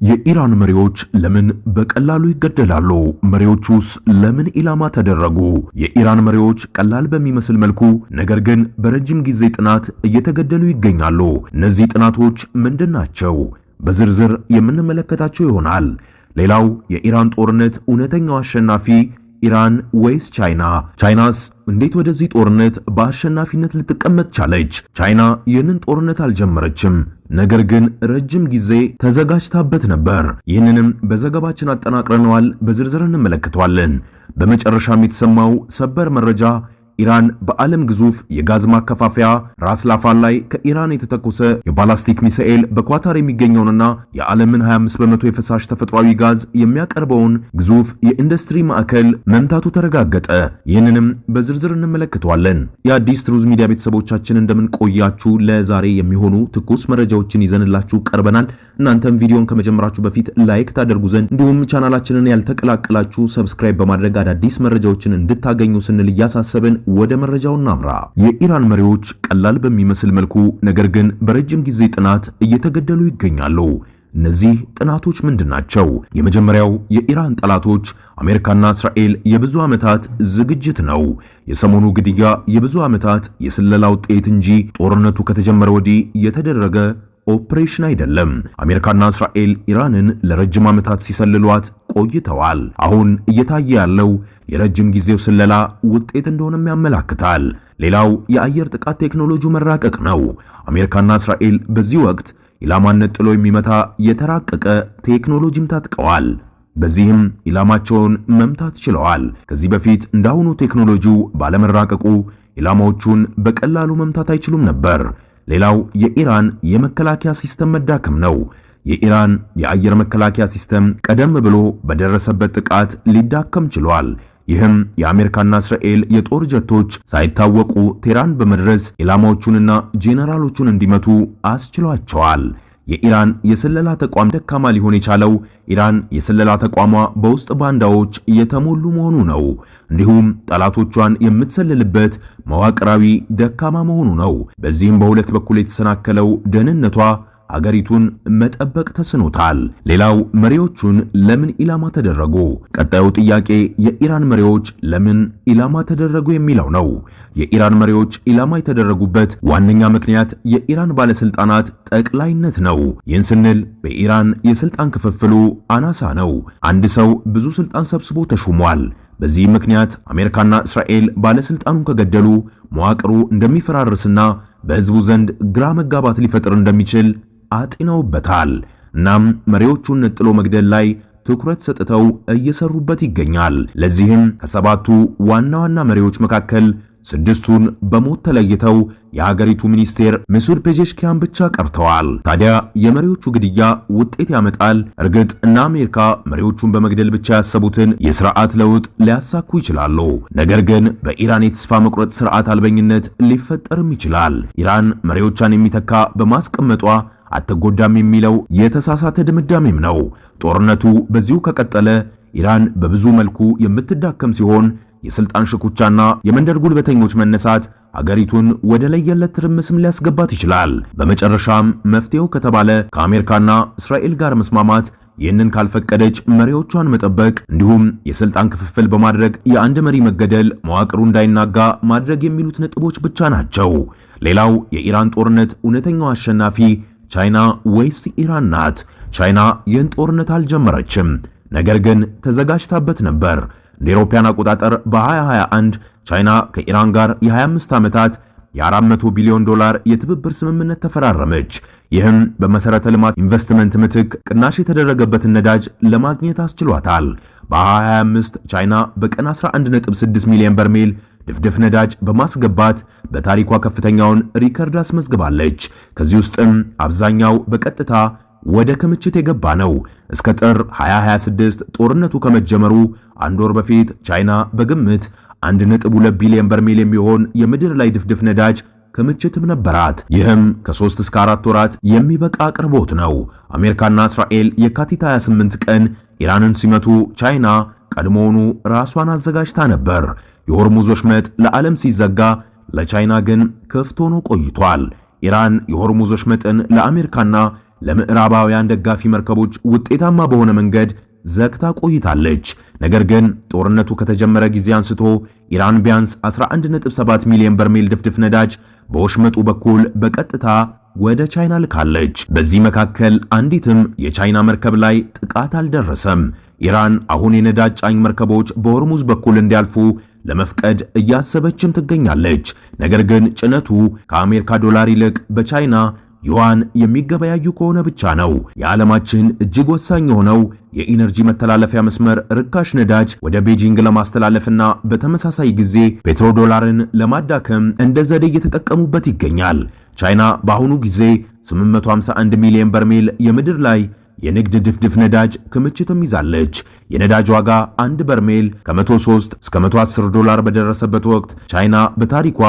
የኢራን መሪዎች ለምን በቀላሉ ይገደላሉ? መሪዎቹስ ለምን ኢላማ ተደረጉ? የኢራን መሪዎች ቀላል በሚመስል መልኩ ነገር ግን በረጅም ጊዜ ጥናት እየተገደሉ ይገኛሉ። እነዚህ ጥናቶች ምንድናቸው? በዝርዝር የምንመለከታቸው ይሆናል። ሌላው የኢራን ጦርነት እውነተኛው አሸናፊ ኢራን ወይስ ቻይና? ቻይናስ እንዴት ወደዚህ ጦርነት በአሸናፊነት ልትቀመጥ ቻለች? ቻይና ይህንን ጦርነት አልጀመረችም፣ ነገር ግን ረጅም ጊዜ ተዘጋጅታበት ነበር። ይህንንም በዘገባችን አጠናቅረነዋል፣ በዝርዝር እንመለከተዋለን። በመጨረሻም የተሰማው ሰበር መረጃ ኢራን በዓለም ግዙፍ የጋዝ ማከፋፈያ ራስ ላፋን ላይ ከኢራን የተተኮሰ የባላስቲክ ሚሳኤል በኳታር የሚገኘውንና የዓለምን 25 በመቶ የፈሳሽ ተፈጥሯዊ ጋዝ የሚያቀርበውን ግዙፍ የኢንዱስትሪ ማዕከል መምታቱ ተረጋገጠ። ይህንንም በዝርዝር እንመለከተዋለን። የአዲስ ትሩዝ ሚዲያ ቤተሰቦቻችን እንደምን ቆያችሁ? ለዛሬ የሚሆኑ ትኩስ መረጃዎችን ይዘንላችሁ ቀርበናል። እናንተም ቪዲዮን ከመጀመራችሁ በፊት ላይክ ታደርጉ ዘንድ እንዲሁም ቻናላችንን ያልተቀላቀላችሁ ሰብስክራይብ በማድረግ አዳዲስ መረጃዎችን እንድታገኙ ስንል እያሳሰብን ወደ መረጃው እናምራ። የኢራን መሪዎች ቀላል በሚመስል መልኩ ነገር ግን በረጅም ጊዜ ጥናት እየተገደሉ ይገኛሉ። እነዚህ ጥናቶች ምንድናቸው? የመጀመሪያው የኢራን ጠላቶች አሜሪካና እስራኤል የብዙ ዓመታት ዝግጅት ነው። የሰሞኑ ግድያ የብዙ ዓመታት የስለላ ውጤት እንጂ ጦርነቱ ከተጀመረ ወዲህ የተደረገ ኦፕሬሽን አይደለም። አሜሪካና እስራኤል ኢራንን ለረጅም ዓመታት ሲሰልሏት ቆይተዋል። አሁን እየታየ ያለው የረጅም ጊዜው ስለላ ውጤት እንደሆነም ያመላክታል። ሌላው የአየር ጥቃት ቴክኖሎጂው መራቀቅ ነው። አሜሪካና እስራኤል በዚህ ወቅት ኢላማን ጥሎ የሚመታ የተራቀቀ ቴክኖሎጂም ታጥቀዋል። በዚህም ኢላማቸውን መምታት ችለዋል። ከዚህ በፊት እንዳሁኑ ቴክኖሎጂው ባለመራቀቁ ኢላማዎቹን በቀላሉ መምታት አይችሉም ነበር። ሌላው የኢራን የመከላከያ ሲስተም መዳከም ነው። የኢራን የአየር መከላከያ ሲስተም ቀደም ብሎ በደረሰበት ጥቃት ሊዳከም ችሏል። ይህም የአሜሪካና እስራኤል የጦር ጀቶች ሳይታወቁ ቴህራን በመድረስ ኢላማዎቹንና ጄኔራሎቹን እንዲመቱ አስችሏቸዋል። የኢራን የስለላ ተቋም ደካማ ሊሆን የቻለው ኢራን የስለላ ተቋሟ በውስጥ ባንዳዎች የተሞሉ መሆኑ ነው። እንዲሁም ጠላቶቿን የምትሰልልበት መዋቅራዊ ደካማ መሆኑ ነው። በዚህም በሁለት በኩል የተሰናከለው ደህንነቷ አገሪቱን መጠበቅ ተስኖታል። ሌላው መሪዎቹን ለምን ኢላማ ተደረጉ? ቀጣዩ ጥያቄ የኢራን መሪዎች ለምን ኢላማ ተደረጉ የሚለው ነው። የኢራን መሪዎች ኢላማ የተደረጉበት ዋነኛ ምክንያት የኢራን ባለስልጣናት ጠቅላይነት ነው። ይህን ስንል በኢራን የስልጣን ክፍፍሉ አናሳ ነው። አንድ ሰው ብዙ ስልጣን ሰብስቦ ተሹሟል። በዚህ ምክንያት አሜሪካና እስራኤል ባለስልጣኑን ከገደሉ መዋቅሩ እንደሚፈራርስና በህዝቡ ዘንድ ግራ መጋባት ሊፈጥር እንደሚችል አጥነውበታል። እናም መሪዎቹን ነጥሎ መግደል ላይ ትኩረት ሰጥተው እየሰሩበት ይገኛል። ለዚህም ከሰባቱ ዋና ዋና መሪዎች መካከል ስድስቱን በሞት ተለይተው የሀገሪቱ ሚኒስቴር መሱድ ፔዜሽኪያን ብቻ ቀርተዋል። ታዲያ የመሪዎቹ ግድያ ውጤት ያመጣል? እርግጥ እና አሜሪካ መሪዎቹን በመግደል ብቻ ያሰቡትን የስርዓት ለውጥ ሊያሳኩ ይችላሉ። ነገር ግን በኢራን የተስፋ መቁረጥ ስርዓት አልበኝነት ሊፈጠርም ይችላል። ኢራን መሪዎቿን የሚተካ በማስቀመጧ አትጎዳም የሚለው የተሳሳተ ድምዳሜም ነው። ጦርነቱ በዚሁ ከቀጠለ ኢራን በብዙ መልኩ የምትዳከም ሲሆን የስልጣን ሽኩቻና የመንደር ጉልበተኞች መነሳት አገሪቱን ወደ ለየለት ትርምስም ሊያስገባት ይችላል። በመጨረሻም መፍትሄው ከተባለ ከአሜሪካና እስራኤል ጋር መስማማት፣ ይህንን ካልፈቀደች መሪዎቿን መጠበቅ እንዲሁም የስልጣን ክፍፍል በማድረግ የአንድ መሪ መገደል መዋቅሩ እንዳይናጋ ማድረግ የሚሉት ነጥቦች ብቻ ናቸው። ሌላው የኢራን ጦርነት እውነተኛው አሸናፊ ቻይና ወይስ ኢራን ናት? ቻይና ይህን ጦርነት አልጀመረችም፣ ነገር ግን ተዘጋጅታበት ነበር። እንደ አውሮፓውያን አቆጣጠር በ2021 ቻይና ከኢራን ጋር የ25 ዓመታት የ400 ቢሊዮን ዶላር የትብብር ስምምነት ተፈራረመች። ይህም በመሰረተ ልማት ኢንቨስትመንት ምትክ ቅናሽ የተደረገበትን ነዳጅ ለማግኘት አስችሏታል። በ2025 ቻይና በቀን 11.6 ሚሊዮን በርሜል ድፍድፍ ነዳጅ በማስገባት በታሪኳ ከፍተኛውን ሪከርድ አስመዝግባለች። ከዚህ ውስጥም አብዛኛው በቀጥታ ወደ ክምችት የገባ ነው። እስከ ጥር 2026 ጦርነቱ ከመጀመሩ አንድ ወር በፊት ቻይና በግምት 1.2 ቢሊዮን በርሜል የሚሆን የምድር ላይ ድፍድፍ ነዳጅ ክምችትም ነበራት። ይህም ከ3 እስከ 4 ወራት የሚበቃ አቅርቦት ነው። አሜሪካና እስራኤል የካቲት 28 ቀን ኢራንን ሲመቱ ቻይና ቀድሞውኑ ራሷን አዘጋጅታ ነበር። የሆርሙዝ ወሽመጥ ለዓለም ሲዘጋ ለቻይና ግን ክፍት ሆኖ ቆይቷል። ኢራን የሆርሙዝ ወሽመጥን ለአሜሪካና ለምዕራባውያን ደጋፊ መርከቦች ውጤታማ በሆነ መንገድ ዘግታ ቆይታለች። ነገር ግን ጦርነቱ ከተጀመረ ጊዜ አንስቶ ኢራን ቢያንስ 11.7 ሚሊዮን በርሜል ድፍድፍ ነዳጅ በወሽመጡ በኩል በቀጥታ ወደ ቻይና ልካለች። በዚህ መካከል አንዲትም የቻይና መርከብ ላይ ጥቃት አልደረሰም። ኢራን አሁን የነዳጅ ጫኝ መርከቦች በሆርሙዝ በኩል እንዲያልፉ ለመፍቀድ እያሰበችም ትገኛለች። ነገር ግን ጭነቱ ከአሜሪካ ዶላር ይልቅ በቻይና ዩዋን የሚገበያዩ ከሆነ ብቻ ነው። የዓለማችን እጅግ ወሳኝ የሆነው የኢነርጂ መተላለፊያ መስመር ርካሽ ነዳጅ ወደ ቤጂንግ ለማስተላለፍና በተመሳሳይ ጊዜ ፔትሮዶላርን ለማዳከም እንደ ዘዴ እየተጠቀሙበት ይገኛል። ቻይና በአሁኑ ጊዜ 851 ሚሊዮን በርሜል የምድር ላይ የንግድ ድፍድፍ ነዳጅ ክምችትም ይዛለች። የነዳጅ ዋጋ አንድ በርሜል ከ103 እስከ 110 ዶላር በደረሰበት ወቅት ቻይና በታሪኳ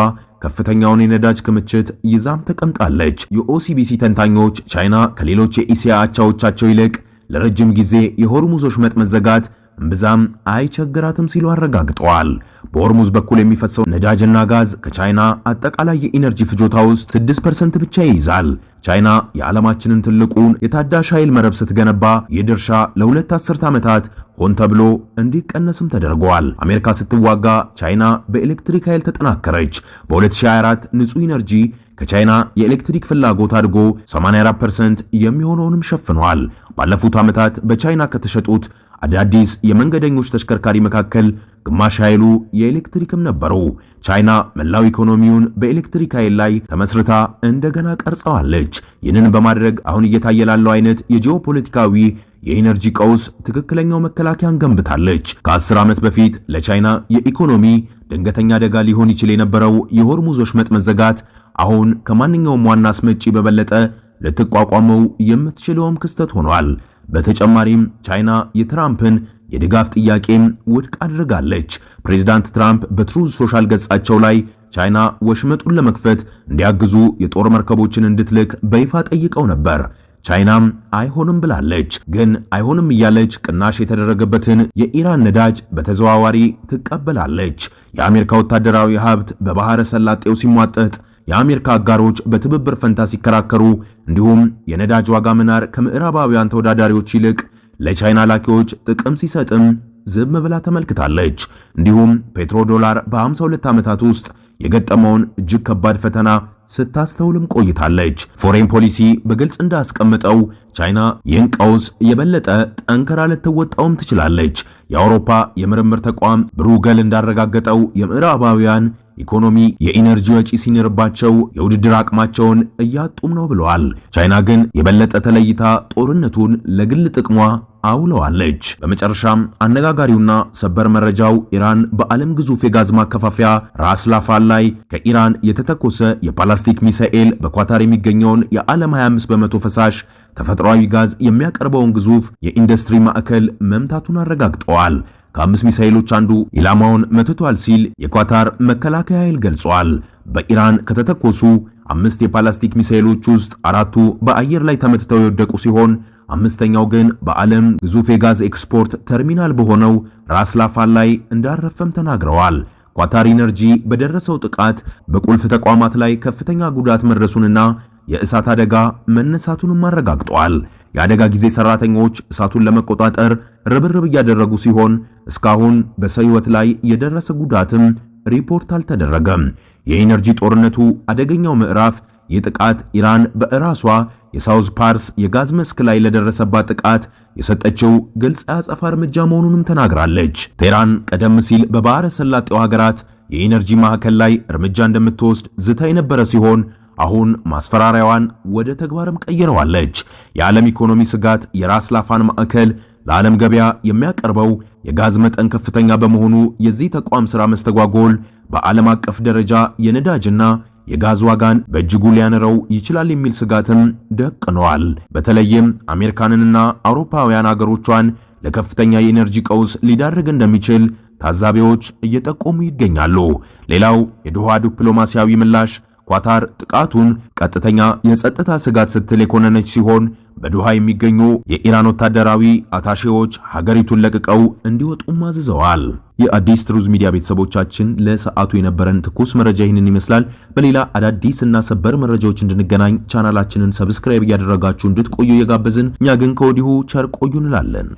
ከፍተኛውን የነዳጅ ክምችት ይዛም ተቀምጣለች። የኦሲቢሲ ተንታኞች ቻይና ከሌሎች የኢሲያ አቻዎቻቸው ይልቅ ለረጅም ጊዜ የሆርሙዝ ወሽመጥ መዘጋት እምብዛም አይቸግራትም ሲሉ አረጋግጠዋል። በሆርሙዝ በኩል የሚፈሰው ነዳጅና ጋዝ ከቻይና አጠቃላይ የኢነርጂ ፍጆታ ውስጥ 6% ብቻ ይይዛል። ቻይና የዓለማችንን ትልቁን የታዳሽ ኃይል መረብ ስትገነባ ይህ ድርሻ ለሁለት አስርት ዓመታት ሆን ተብሎ እንዲቀነስም ተደርጓል። አሜሪካ ስትዋጋ ቻይና በኤሌክትሪክ ኃይል ተጠናከረች። በ2024 ንጹህ ኢነርጂ ከቻይና የኤሌክትሪክ ፍላጎት አድጎ 84% የሚሆነውንም ሸፍኗል። ባለፉት ዓመታት በቻይና ከተሸጡት አዳዲስ የመንገደኞች ተሽከርካሪ መካከል ግማሽ ኃይሉ የኤሌክትሪክም ነበሩ። ቻይና መላው ኢኮኖሚውን በኤሌክትሪክ ኃይል ላይ ተመስርታ እንደገና ቀርጸዋለች። ይህንን በማድረግ አሁን እየታየ ላለው አይነት የጂኦፖለቲካዊ የኢነርጂ ቀውስ ትክክለኛው መከላከያን ገንብታለች። ከ10 ዓመት በፊት ለቻይና የኢኮኖሚ ድንገተኛ አደጋ ሊሆን ይችል የነበረው የሆርሙዝ ወሽመጥ መዘጋት አሁን ከማንኛውም ዋና አስመጪ በበለጠ ልትቋቋመው የምትችለውም ክስተት ሆኗል። በተጨማሪም ቻይና የትራምፕን የድጋፍ ጥያቄም ውድቅ አድርጋለች። ፕሬዝዳንት ትራምፕ በትሩዝ ሶሻል ገጻቸው ላይ ቻይና ወሽመጡን ለመክፈት እንዲያግዙ የጦር መርከቦችን እንድትልክ በይፋ ጠይቀው ነበር። ቻይናም አይሆንም ብላለች። ግን አይሆንም እያለች ቅናሽ የተደረገበትን የኢራን ነዳጅ በተዘዋዋሪ ትቀበላለች። የአሜሪካ ወታደራዊ ሀብት በባህረ ሰላጤው ሲሟጠጥ የአሜሪካ አጋሮች በትብብር ፈንታ ሲከራከሩ፣ እንዲሁም የነዳጅ ዋጋ መናር ከምዕራባውያን ተወዳዳሪዎች ይልቅ ለቻይና ላኪዎች ጥቅም ሲሰጥም ዝም ብላ ተመልክታለች። እንዲሁም ፔትሮዶላር በ52 ዓመታት ውስጥ የገጠመውን እጅግ ከባድ ፈተና ስታስተውልም ቆይታለች። ፎሬን ፖሊሲ በግልጽ እንዳስቀመጠው ቻይና ይህን ቀውስ የበለጠ ጠንከራ ልትወጣውም ትችላለች። የአውሮፓ የምርምር ተቋም ብሩገል እንዳረጋገጠው የምዕራባውያን ኢኮኖሚ የኢነርጂ ወጪ ሲንርባቸው የውድድር አቅማቸውን እያጡም ነው ብለዋል። ቻይና ግን የበለጠ ተለይታ ጦርነቱን ለግል ጥቅሟ አውለዋለች። በመጨረሻም አነጋጋሪውና ሰበር መረጃው ኢራን በዓለም ግዙፍ የጋዝ ማከፋፈያ ራስ ላፋን ላይ ከኢራን የተተኮሰ የፕላስቲክ ሚሳኤል በኳታር የሚገኘውን የዓለም 25 በመቶ ፈሳሽ ተፈጥሯዊ ጋዝ የሚያቀርበውን ግዙፍ የኢንዱስትሪ ማዕከል መምታቱን አረጋግጠዋል። ከ5 ሚሳኤሎች አንዱ ኢላማውን መትቷል ሲል የኳታር መከላከያ ኃይል ገልጿል። በኢራን ከተተኮሱ 5 የፕላስቲክ ሚሳኤሎች ውስጥ 4ቱ በአየር ላይ ተመትተው የወደቁ ሲሆን አምስተኛው ግን በዓለም ግዙፍ የጋዝ ኤክስፖርት ተርሚናል በሆነው ራስ ላፋን ላይ እንዳረፈም ተናግረዋል። ኳታር ኢነርጂ በደረሰው ጥቃት በቁልፍ ተቋማት ላይ ከፍተኛ ጉዳት መድረሱንና የእሳት አደጋ መነሳቱንም አረጋግጠዋል። የአደጋ ጊዜ ሰራተኞች እሳቱን ለመቆጣጠር ርብርብ እያደረጉ ሲሆን እስካሁን በሰው ሕይወት ላይ የደረሰ ጉዳትም ሪፖርት አልተደረገም። የኢነርጂ ጦርነቱ አደገኛው ምዕራፍ ይህ ጥቃት ኢራን በራሷ የሳውዝ ፓርስ የጋዝ መስክ ላይ ለደረሰባት ጥቃት የሰጠችው ግልጽ የአጸፋ እርምጃ መሆኑንም ተናግራለች። ቴህራን ቀደም ሲል በባህረ ሰላጤው ሀገራት የኢነርጂ ማዕከል ላይ እርምጃ እንደምትወስድ ዝታ የነበረ ሲሆን አሁን ማስፈራሪያዋን ወደ ተግባርም ቀይረዋለች። የዓለም ኢኮኖሚ ስጋት የራስ ላፋን ማዕከል ለዓለም ገበያ የሚያቀርበው የጋዝ መጠን ከፍተኛ በመሆኑ የዚህ ተቋም ሥራ መስተጓጎል በዓለም አቀፍ ደረጃ የነዳጅና የጋዝ ዋጋን በእጅጉ ሊያነረው ይችላል የሚል ስጋትም ደቅነዋል። በተለይም አሜሪካንንና አውሮፓውያን አገሮቿን ለከፍተኛ የኤነርጂ ቀውስ ሊዳርግ እንደሚችል ታዛቢዎች እየጠቆሙ ይገኛሉ። ሌላው የዶሃ ዲፕሎማሲያዊ ምላሽ ኳታር ጥቃቱን ቀጥተኛ የጸጥታ ስጋት ስትል የኮነነች ሲሆን በዱሃ የሚገኙ የኢራን ወታደራዊ አታሼዎች ሀገሪቱን ለቅቀው እንዲወጡም አዝዘዋል። የአዲስ ትሩዝ ሚዲያ ቤተሰቦቻችን ለሰዓቱ የነበረን ትኩስ መረጃ ይህንን ይመስላል። በሌላ አዳዲስ እና ሰበር መረጃዎች እንድንገናኝ ቻናላችንን ሰብስክራይብ እያደረጋችሁ እንድትቆዩ እየጋበዝን እኛ ግን ከወዲሁ ቸር ቆዩ እንላለን።